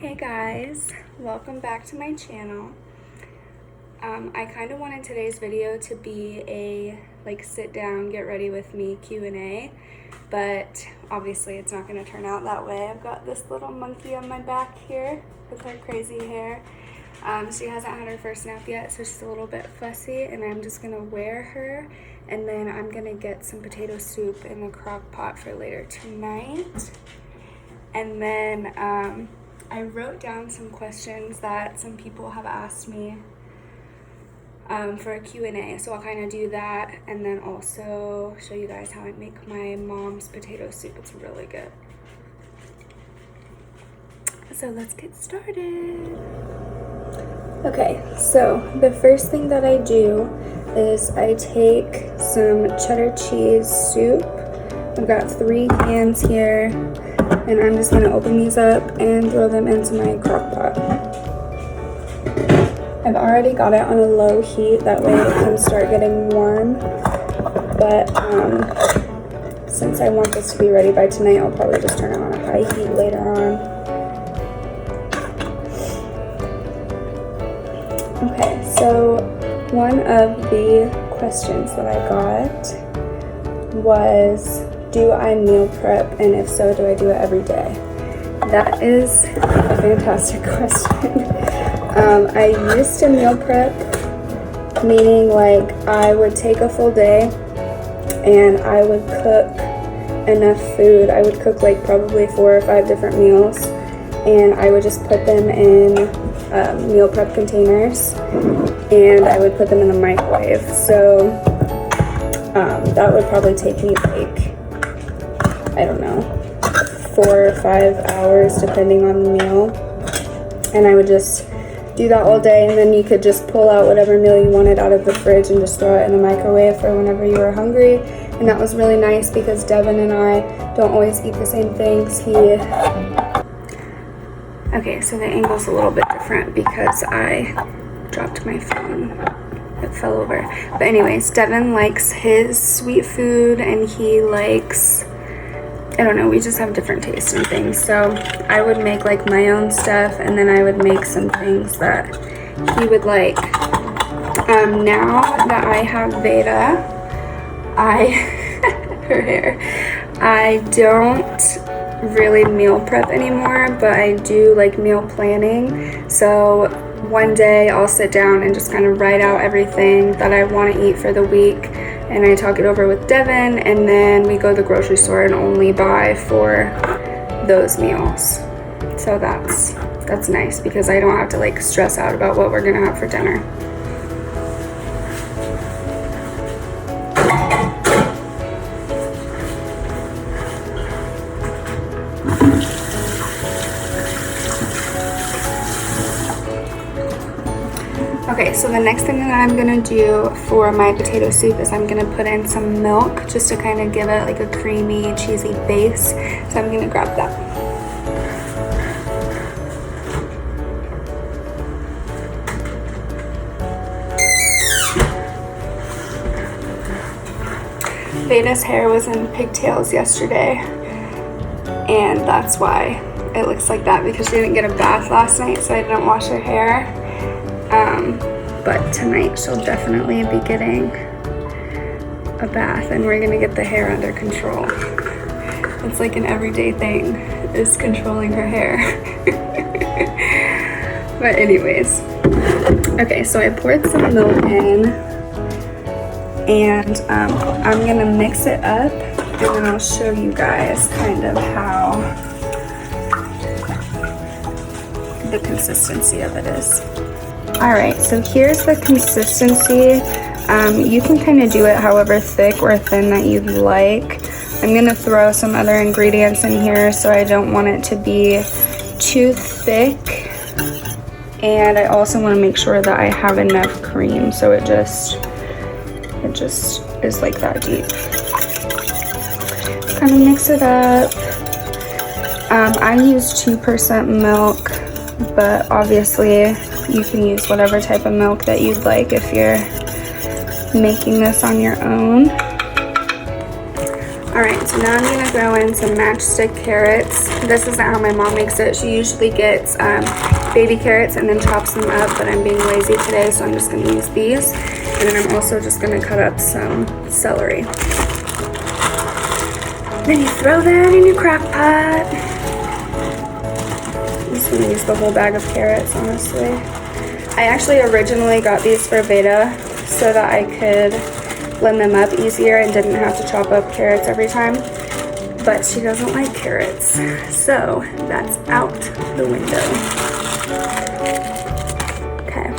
Hey guys, welcome back to my channel. I kind of wanted today's video to be a sit down, get ready with me Q&A, but obviously it's not going to turn out that way. I've got this little monkey on my back here with her crazy hair. She hasn't had her first nap yet, so she's a little bit fussy, and I'm just going to wear her, and then I'm going to get some potato soup in the crock pot for later tonight. And then I wrote down some questions that some people have asked me for a Q&A, so I'll kind of do that and then also show you guys how I make my mom's potato soup. It's really good. So let's get started. Okay, so the first thing that I do is I take some cheddar cheese soup. I've got 3 cans here, and I'm just going to open these up and throw them into my crock pot. I've already got it on a low heat, that way it can start getting warm, but since I want this to be ready by tonight, I'll probably just turn it on a high heat later on. Okay, so one of the questions that I got was, do I meal prep, and if so, do I do it every day? That is a fantastic question. I used to meal prep, meaning I would take a full day and I would cook enough food. I would cook probably 4 or 5 different meals, and I would just put them in meal prep containers, and I would put them in the microwave. So that would probably take me I don't know, 4 or 5 hours depending on the meal, and I would just do that all day, and then you could just pull out whatever meal you wanted out of the fridge and just throw it in the microwave for whenever you were hungry. And that was really nice because Devin and I don't always eat the same things. Okay, so the angle's a little bit different because I dropped my phone. It fell over. But anyways, Devin likes his sweet food, and he likes, I don't know, we just have different tastes in things. So I would make my own stuff, and then I would make some things that he would like. Now that I have Veda, her hair, I don't really meal prep anymore, but I do meal planning. So one day I'll sit down and just kind of write out everything that I want to eat for the week, and I talk it over with Devin, and then we go to the grocery store and only buy for those meals. So that's nice because I don't have to stress out about what we're gonna have for dinner. Okay, so the next thing that I'm gonna do for my potato soup is I'm gonna put in some milk just to kind of give it a creamy, cheesy base. So I'm gonna grab that. Veda's hair was in pigtails yesterday, and that's why it looks like that, because she didn't get a bath last night, so I didn't wash her hair. But tonight she'll definitely be getting a bath, and we're gonna get the hair under control. It's an everyday thing, is controlling her hair. But anyways, okay, so I poured some milk in, and I'm gonna mix it up, and then I'll show you guys kind of how the consistency of it is. Alright, so here's the consistency. You can kind of do it however thick or thin that you'd like. I'm going to throw some other ingredients in here, so I don't want it to be too thick. And I also want to make sure that I have enough cream, so it just is that deep. Kind of mix it up. I use 2% milk, but obviously you can use whatever type of milk that you'd like if you're making this on your own. Alright, so now I'm going to throw in some matchstick carrots. This isn't how my mom makes it. She usually gets baby carrots and then chops them up, but I'm being lazy today, so I'm just going to use these. And then I'm also just going to cut up some celery. Then you throw that in your crock pot. I'm just going to use the whole bag of carrots, honestly. I actually originally got these for Veda so that I could blend them up easier and didn't have to chop up carrots every time. But she doesn't like carrots, so that's out the window. Okay,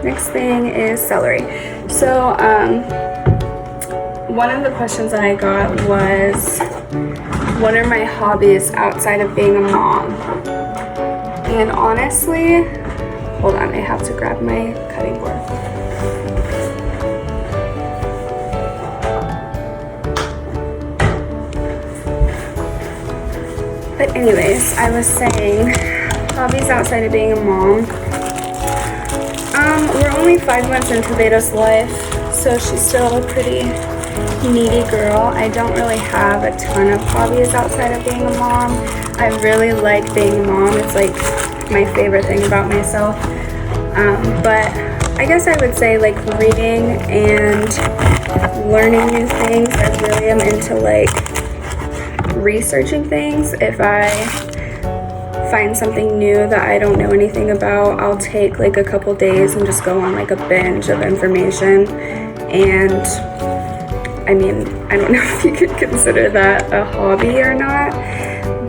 next thing is celery. So, one of the questions that I got was, what are my hobbies outside of being a mom? And honestly, hold on, I have to grab my cutting board. But anyways, I was saying, hobbies outside of being a mom. We're only 5 months into Veda's life, so she's still a pretty needy girl. I don't really have a ton of hobbies outside of being a mom. I really like being a mom. It's like my favorite thing about myself. But I guess I would say like reading and learning new things. I really am into like researching things. If I find something new that I don't know anything about, I'll take like a couple days and just go on like a binge of information. And I mean, I don't know if you could consider that a hobby or not,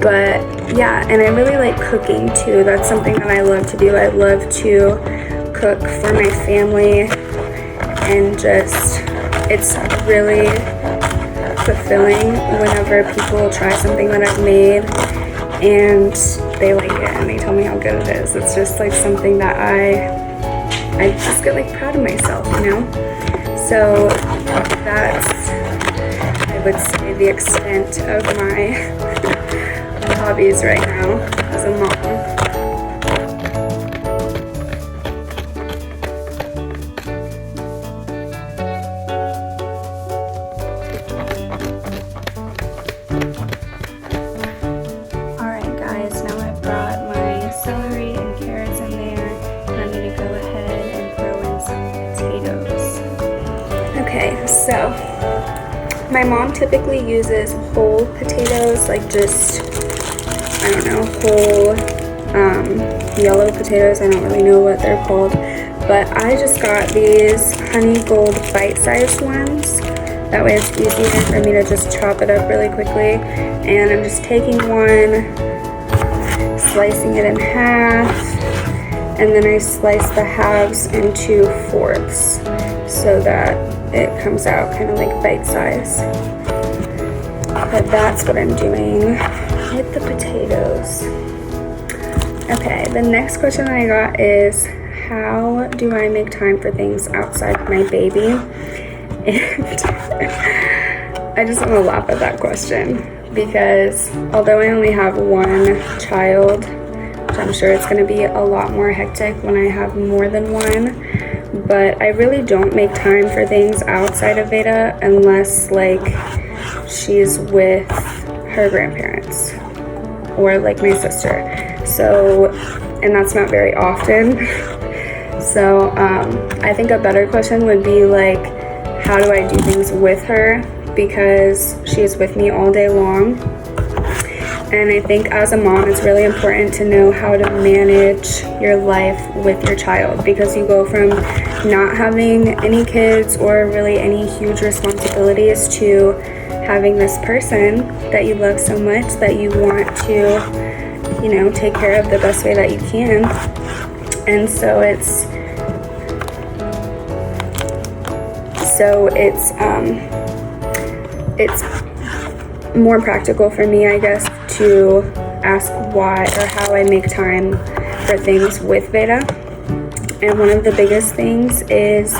but yeah. And I really like cooking too. That's something that I love to do. I love to cook for my family, and just, it's really fulfilling whenever people try something that I've made and they like it and they tell me how good it is. It's just like something that I just get like proud of myself, you know? So that's, I would say, the extent of my hobbies right now as a mom. So, my mom typically uses whole potatoes, like just, I don't know, whole yellow potatoes. I don't really know what they're called, but I just got these Honey Gold bite-sized ones. That way it's easier for me to just chop it up really quickly. And I'm just taking one, slicing it in half, and then I slice the halves into fourths so that it comes out kind of like bite size. But that's what I'm doing with the potatoes. Okay, the next question that I got is, how do I make time for things outside of my baby? And I just want to laugh at that question, because although I only have one child, which I'm sure it's going to be a lot more hectic when I have more than one, but I really don't make time for things outside of Veda unless like she's with her grandparents or like my sister. So, and that's not very often. So I think a better question would be like, how do I do things with her? Because she's with me all day long. And I think as a mom, it's really important to know how to manage your life with your child, because you go from not having any kids or really any huge responsibilities to having this person that you love so much that you want to, you know, take care of the best way that you can. And so it's more practical for me, I guess, to ask why or how I make time for things with Veda. And one of the biggest things is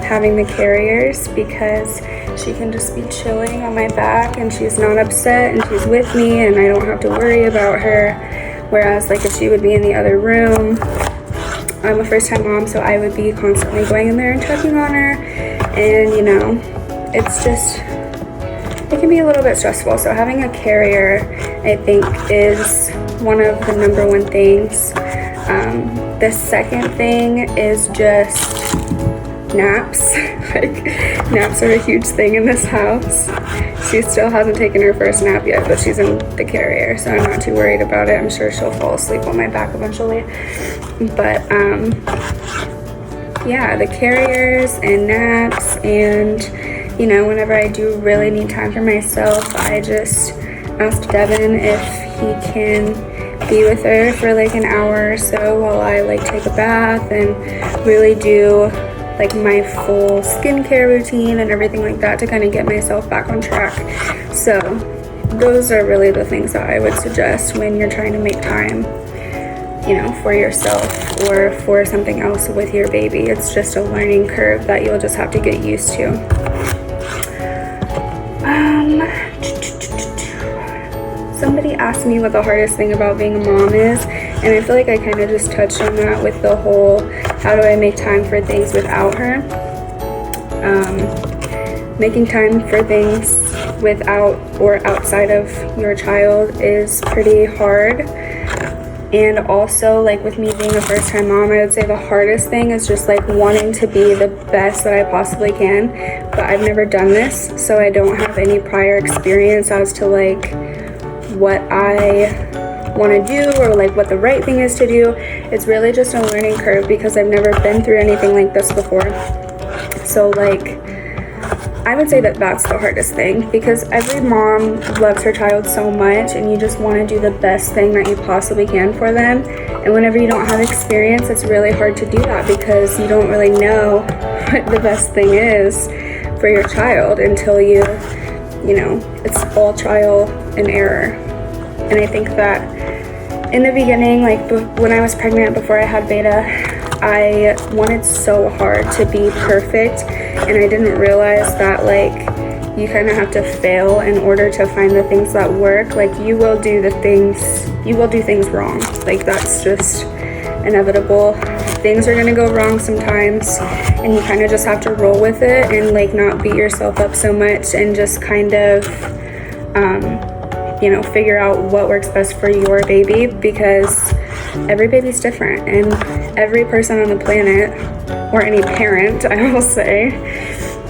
having the carriers, because she can just be chilling on my back and she's not upset and she's with me and I don't have to worry about her. Whereas like if she would be in the other room, I'm a first-time mom, so I would be constantly going in there and checking on her, and you know, it's just, it can be a little bit stressful. So having a carrier, I think, is one of the number one things. The second thing is just naps. Like, naps are a huge thing in this house. She still hasn't taken her first nap yet, but she's in the carrier, so I'm not too worried about it. I'm sure she'll fall asleep on my back eventually. But yeah, the carriers and naps, and you know, whenever I do really need time for myself, I just ask Devin if he can be with her for like an hour or so while I like take a bath and really do like my full skincare routine and everything like that to kind of get myself back on track. So those are really the things that I would suggest when you're trying to make time, you know, for yourself or for something else with your baby. It's just a learning curve that you'll just have to get used to. Somebody asked me what the hardest thing about being a mom is, and I feel like I kind of just touched on that with the whole how do I make time for things without her. Making time for things without or outside of your child is pretty hard. And also, like with me being a first-time mom, I would say the hardest thing is just like wanting to be the best that I possibly can, but I've never done this, so I don't have any prior experience as to like what I want to do or like what the right thing is to do. It's really just a learning curve because I've never been through anything like this before. So like, I would say that that's the hardest thing, because every mom loves her child so much and you just want to do the best thing that you possibly can for them. And whenever you don't have experience, it's really hard to do that because you don't really know what the best thing is for your child until you know, it's all trial and error. And I think that in the beginning, like when I was pregnant, before I had Beta, I wanted so hard to be perfect, and I didn't realize that like you kind of have to fail in order to find the things that work. Like you will do things wrong. Like that's just inevitable. Things are gonna go wrong sometimes, and you kind of just have to roll with it and like not beat yourself up so much and just kind of you know, figure out what works best for your baby, because every baby's different and every person on the planet, or any parent, I will say,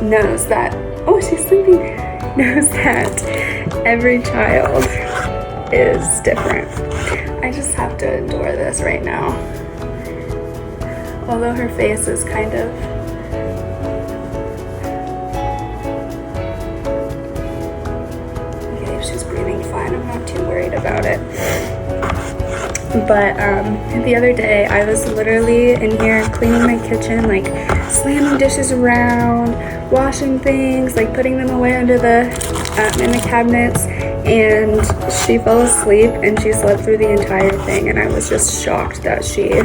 knows that, oh, she's sleeping, knows that every child is different. I just have to adore this right now. Although her face is kind of she's breathing fine. I'm not too worried about it. But the other day I was literally in here cleaning my kitchen, like slamming dishes around, washing things, like putting them away under the in the cabinets, and she fell asleep and she slept through the entire thing, and I was just shocked that she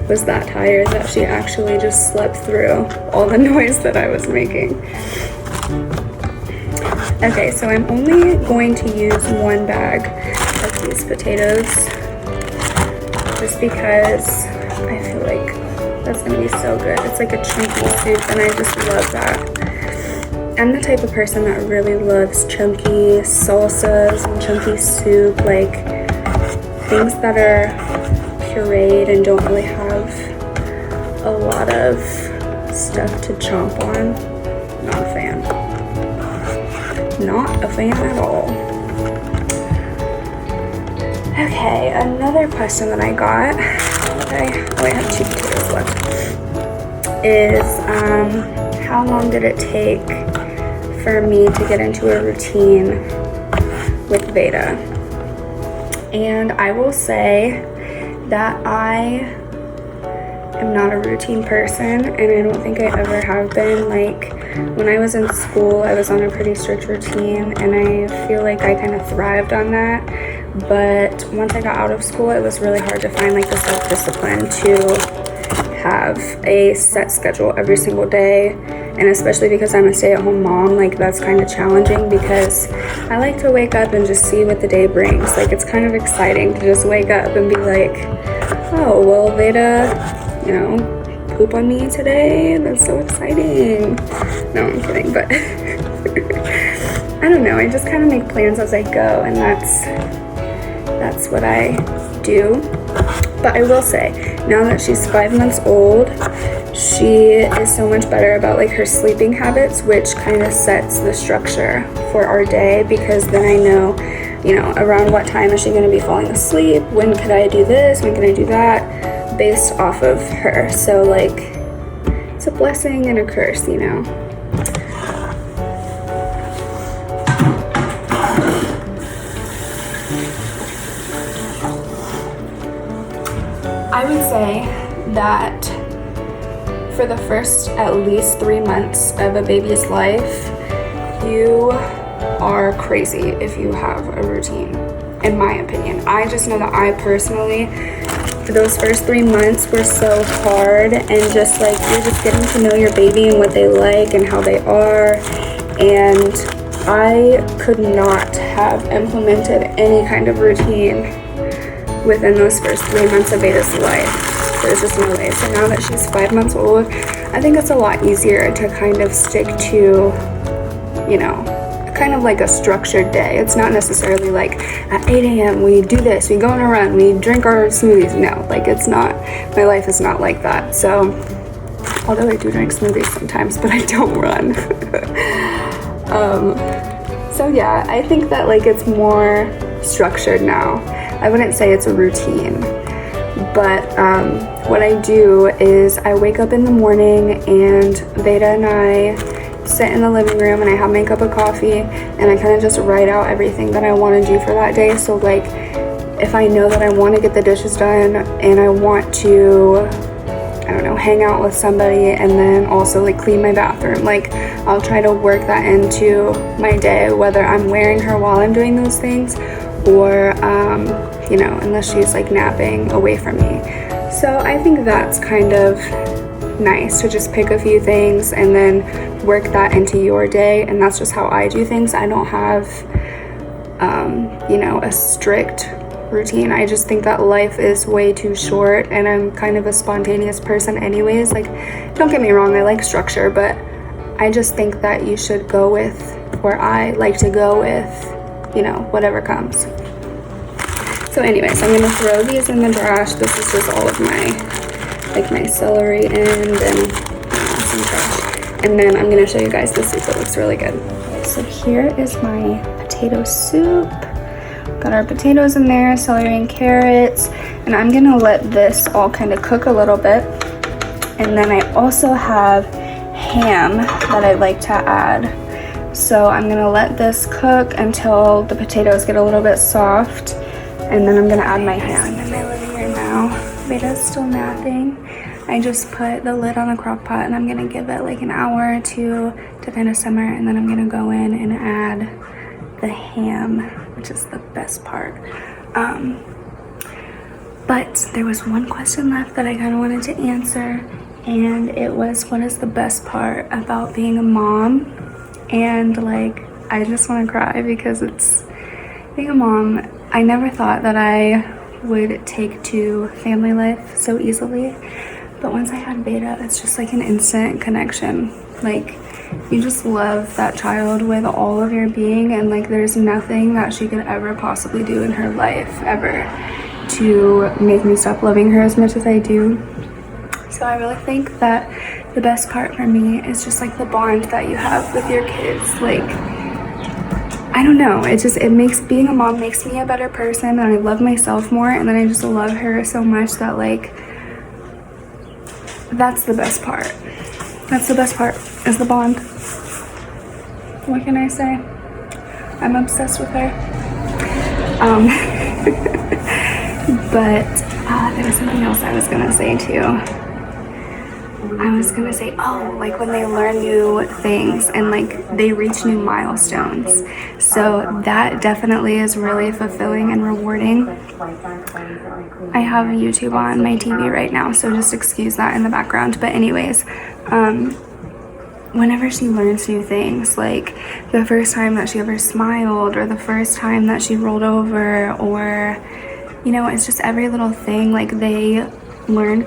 was that tired that she actually just slept through all the noise that I was making. Okay, so I'm only going to use one bag of these potatoes just because I feel like that's gonna be so good. It's like a chunky soup and I just love that. I'm the type of person that really loves chunky salsas and chunky soup, like things that are pureed and don't really have a lot of stuff to chomp on. Not a fan. Not a fan at all. Okay, another question that I got, I have 2 potatoes left, is how long did it take for me to get into a routine with Veda? And I will say that I am not a routine person, and I don't think I ever have been. Like, when I was in school, I was on a pretty strict routine, and I feel like I kind of thrived on that. But once I got out of school, it was really hard to find like the self-discipline to have a set schedule every single day. And especially because I'm a stay-at-home mom, like that's kind of challenging because I like to wake up and just see what the day brings. Like, it's kind of exciting to just wake up and be like, oh, well, Veda, you know, poop on me today. That's so exciting. No, I'm kidding, but I don't know, I just kind of make plans as I go, and that's what I do. But I will say, now that she's 5 months old, she is so much better about like her sleeping habits, which kind of sets the structure for our day, because then I know, you know, around what time is she going to be falling asleep, when could I do this, when can I do that, based off of her. So like, it's a blessing and a curse, you know. I would say that for the first at least 3 months of a baby's life, you are crazy if you have a routine, in my opinion. I just know that I personally, for those first 3 months were so hard, and just like, you're just getting to know your baby and what they like and how they are, and I could not have implemented any kind of routine within those first 3 months of Beta's life. There's just no way. So now that she's 5 months old, I think it's a lot easier to kind of stick to, you know, kind of like a structured day. It's not necessarily like at 8 a.m. we do this, we go on a run, we drink our smoothies. No, like, it's not, my life is not like that. So, although I do drink smoothies sometimes, but I don't run. So yeah, I think that like it's more structured now. I wouldn't say it's a routine, but what I do is I wake up in the morning, and Veda and I sit in the living room, and I have my cup of coffee, and I kind of just write out everything that I want to do for that day. So like, if I know that I want to get the dishes done and I want to, I don't know, hang out with somebody, and then also like clean my bathroom, like I'll try to work that into my day, whether I'm wearing her while I'm doing those things, or you know, unless she's like napping away from me. So I think that's kind of nice to just pick a few things and then work that into your day. And that's just how I do things. I don't have you know, a strict routine. I just think that life is way too short, and I'm kind of a spontaneous person anyways. Like, don't get me wrong, I like structure, but I just think that you should go with, or I like to go with, you know, whatever comes. So anyways, I'm gonna throw these in the trash. This is just all of my, like, my celery and some trash. And then I'm gonna show you guys the soup. It looks really good. So here is my potato soup. Got our potatoes in there, celery and carrots, and I'm gonna let this all kind of cook a little bit. And then I also have ham that I like to add. So I'm gonna let this cook until the potatoes get a little bit soft, and then I'm gonna add my ham. I'm in my living room now. Vita's still napping. I just put the lid on the crock pot, and I'm gonna give it like an hour or two to kind of simmer, and then I'm gonna go in and add the ham, which is the best part. But there was one question left that I kind of wanted to answer, and it was, what is the best part about being a mom? And like, I just want to cry, because it's, being a mom, I never thought that I would take to family life so easily, but once I had Beta, it's just like an instant connection. Like, you just love that child with all of your being, and like, there's nothing that she could ever possibly do in her life ever to make me stop loving her as much as I do. So I really think that the best part for me is just like the bond that you have with your kids. Like, I don't know, it makes, being a mom makes me a better person, and I love myself more, and then I just love her so much that like, that's the best part. That's the best part, is the bond. What can I say? I'm obsessed with her. But there was something else I was gonna say too. I was gonna say, oh, like when they learn new things and like they reach new milestones. So that definitely is really fulfilling and rewarding. I have YouTube on my TV right now, so just excuse that in the background. But anyways, whenever she learns new things, like the first time that she ever smiled, or the first time that she rolled over, or, you know, it's just every little thing, like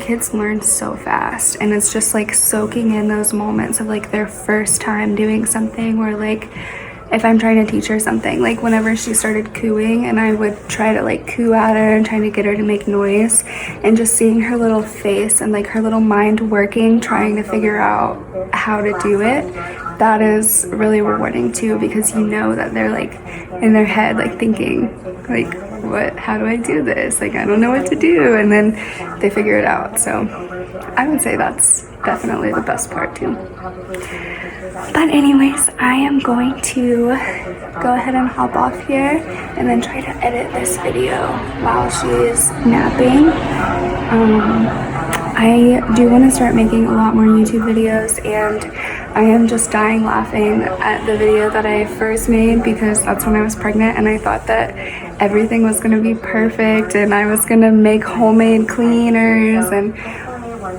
kids learn so fast, and it's just like soaking in those moments of like their first time doing something, or like if I'm trying to teach her something. Like whenever she started cooing and I would try to like coo at her and trying to get her to make noise, and just seeing her little face and like her little mind working, trying to figure out how to do it, that is really rewarding too, because you know that they're like in their head like thinking like, how do I do this? Like, I don't know what to do, and then they figure it out. So I would say that's definitely the best part too. But anyways, I am going to go ahead and hop off here and then try to edit this video while she is napping. I do want to start making a lot more YouTube videos, and I am just dying laughing at the video that I first made, because that's when I was pregnant and I thought that everything was going to be perfect and I was going to make homemade cleaners, and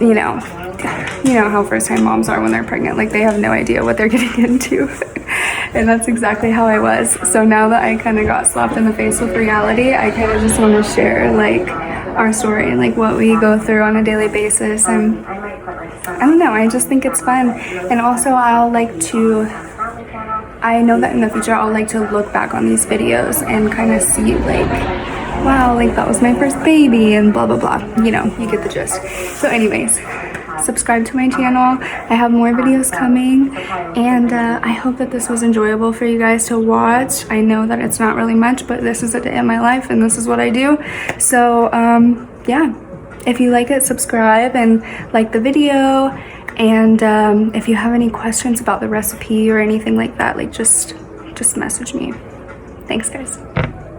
you know how first time moms are when they're pregnant, like they have no idea what they're getting into. And that's exactly how I was. So now that I kind of got slapped in the face with reality, I kind of just want to share like our story and like what we go through on a daily basis. And I don't know, I just think it's fun. And also I know that in the future I'll like to look back on these videos and kind of see like, wow, like that was my first baby and blah blah blah, you know, you get the gist. So anyways, subscribe to my channel. I have more videos coming, and I hope that this was enjoyable for you guys to watch. I know that it's not really much, but this is a day in my life and this is what I do. So yeah, if you like it, subscribe and like the video, and if you have any questions about the recipe or anything like that, like just message me. Thanks guys.